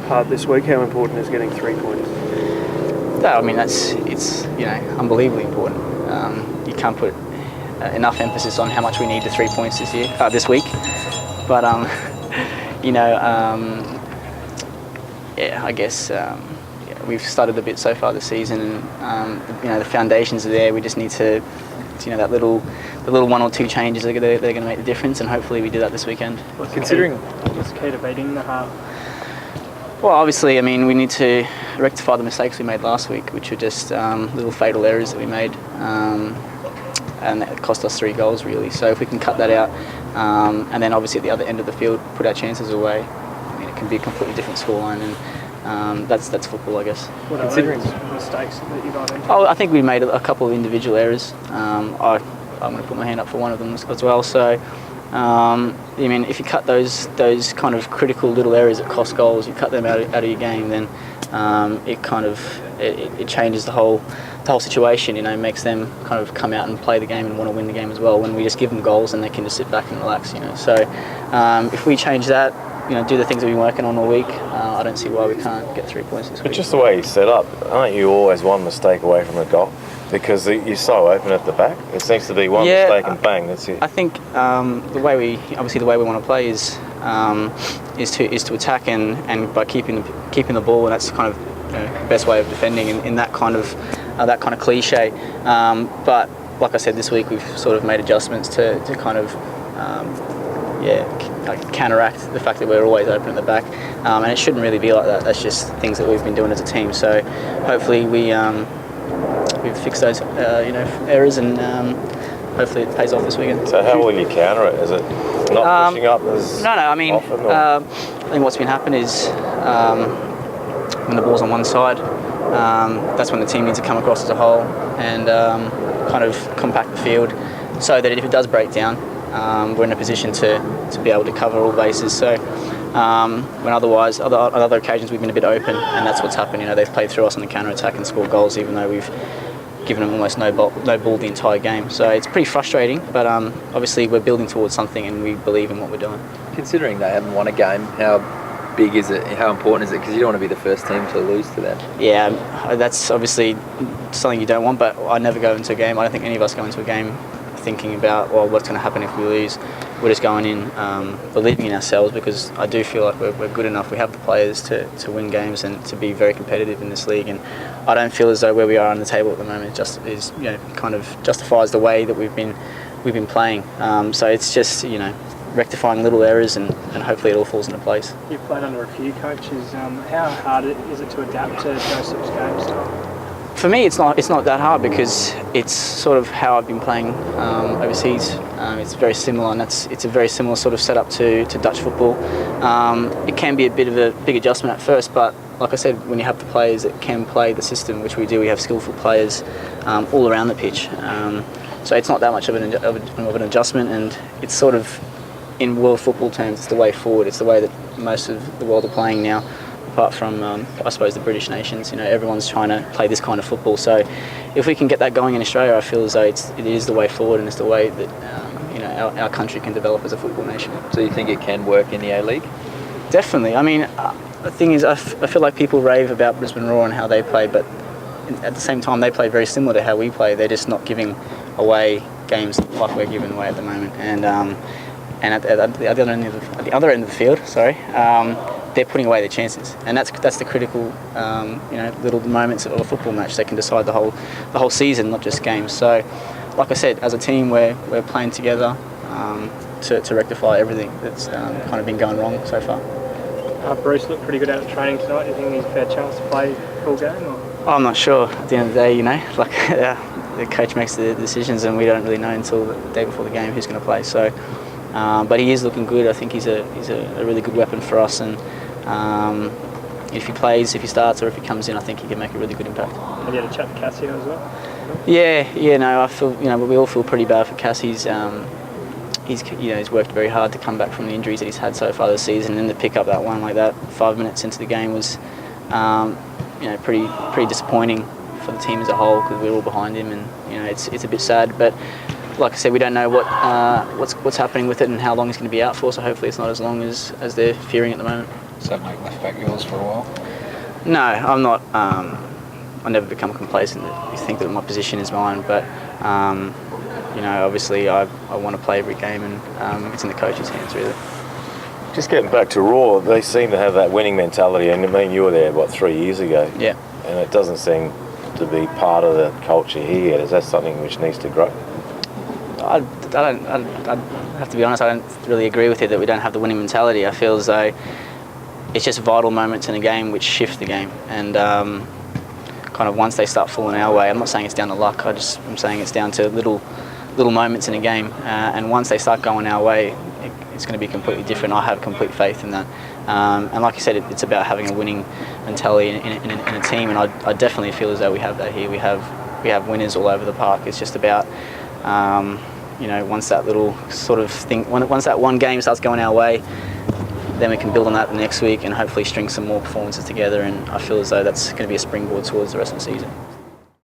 Hard this week. How important is getting 3 points? No, I mean it's unbelievably important. You can't put enough emphasis on how much we need the 3 points this week. But I guess we've started a bit so far this season, and the foundations are there. We just need to, the little 1 or 2 changes they're going to make the difference, and hopefully we do that this weekend. What's the key to beating the Heart? Well, obviously, I mean, we need to rectify the mistakes we made last week, which were just little fatal errors that we made, and that cost us 3 goals, really. So if we can cut that out, and then obviously at the other end of the field, put our chances away, I mean, it can be a completely different scoreline, and that's football, I guess. What are those mistakes that you got into? Oh, I think we made a couple of individual errors. I'm going to put my hand up for one of them as well. So, I mean, if you cut those kind of critical little errors that cost goals, you cut them out of your game, then it changes the whole situation. Makes them kind of come out and play the game and want to win the game as well. When we just give them goals, and they can just sit back and relax. So, if we change that, do the things we've been working on all week, I don't see why we can't get 3 points this week. But just the way you set up, aren't you always one mistake away from a goal? Because you're so open at the back. It seems to be one mistake and bang, that's it. I think the way we want to play is to attack and by keeping the ball, and that's kind of the best way of defending in that kind of cliche. But like I said, this week we've sort of made adjustments to kind of counteract the fact that we're always open at the back, and it shouldn't really be like that. That's just things that we've been doing as a team. So hopefully we've fixed those errors, and hopefully it pays off this weekend. So how will you counter it? Is it not pushing up as No. I mean, I think what's been happening is when the ball's on one side, that's when the team needs to come across as a whole and kind of compact the field, so that if it does break down, we're in a position to be able to cover all bases. So when otherwise, on other occasions, we've been a bit open, and that's what's happened. They've played through us on the counter-attack and scored goals, even though we've given them almost no ball the entire game. So it's pretty frustrating, but obviously we're building towards something, and we believe in what we're doing. Considering they haven't won a game, how big is it? How important is it? Because you don't want to be the first team to lose to them. Yeah, that's obviously something you don't want, but I never go into a game. I don't think any of us go into a game thinking about, well, what's going to happen if we lose. We're just going in believing in ourselves, because I do feel like we're good enough. We have the players to win games and to be very competitive in this league, and I don't feel as though where we are on the table at the moment just is kind of justifies the way that we've been playing. So it's just rectifying little errors, and hopefully it all falls into place. You've played under a few coaches. How hard is it to adapt to Joseph's games? For me, it's not that hard, because it's sort of how I've been playing overseas. It's very similar, and it's a very similar sort of setup to Dutch football. It can be a bit of a big adjustment at first, but like I said, when you have the players that can play the system, which we do, we have skillful players all around the pitch. So it's not that much of an adjustment, and it's sort of, in world football terms, it's the way forward. It's the way that most of the world are playing now. Apart from, I suppose, the British nations, everyone's trying to play this kind of football. So, if we can get that going in Australia, I feel as though it is the way forward, and it's the way that our country can develop as a football nation. So you think it can work in the A-League? Definitely. I mean, the thing is, I feel like people rave about Brisbane Roar and how they play, but at the same time, they play very similar to how we play. They're just not giving away games like we're giving away at the moment. And at the other end of the field, they're putting away their chances, and that's the critical, little moments of a football match. They can decide the whole season, not just games. So, like I said, as a team, we're playing together to rectify everything that's kind of been going wrong so far. Bruce looked pretty good out of training tonight. Do you think he's a fair chance to play full game? Or? I'm not sure. At the end of the day, the coach makes the decisions, and we don't really know until the day before the game who's going to play. So. But he is looking good. I think he's a really good weapon for us, and if he plays, if he starts, or if he comes in, I think he can make a really good impact. Have you had a chat to Cassio as well? Yeah. I feel we all feel pretty bad for Cass. He's worked very hard to come back from the injuries that he's had so far this season, and to pick up that one like that 5 minutes into the game was pretty disappointing for the team as a whole, because we're all behind him, and it's a bit sad, but. Like I said, we don't know what's happening with it and how long he's going to be out for, so hopefully it's not as long as they're fearing at the moment. Does that make left back yours for a while? No, I'm not. I never become complacent. You think that my position is mine, but obviously I want to play every game, and it's in the coach's hands really. Just getting back to Raw, they seem to have that winning mentality, and I mean you were there 3 years ago. Yeah. And it doesn't seem to be part of the culture here yet. Is that something which needs to grow? I have to be honest, I don't really agree with it that we don't have the winning mentality. I feel as though it's just vital moments in a game which shift the game, and kind of once they start falling our way, I'm not saying it's down to luck, I'm saying it's down to little moments in a game, and once they start going our way, it's going to be completely different. I have complete faith in that, and like you said, it's about having a winning mentality in a team, and I definitely feel as though we have that here. We have winners all over the park. It's just about once that little sort of thing, once that one game starts going our way, then we can build on that the next week and hopefully string some more performances together, and I feel as though that's going to be a springboard towards the rest of the season.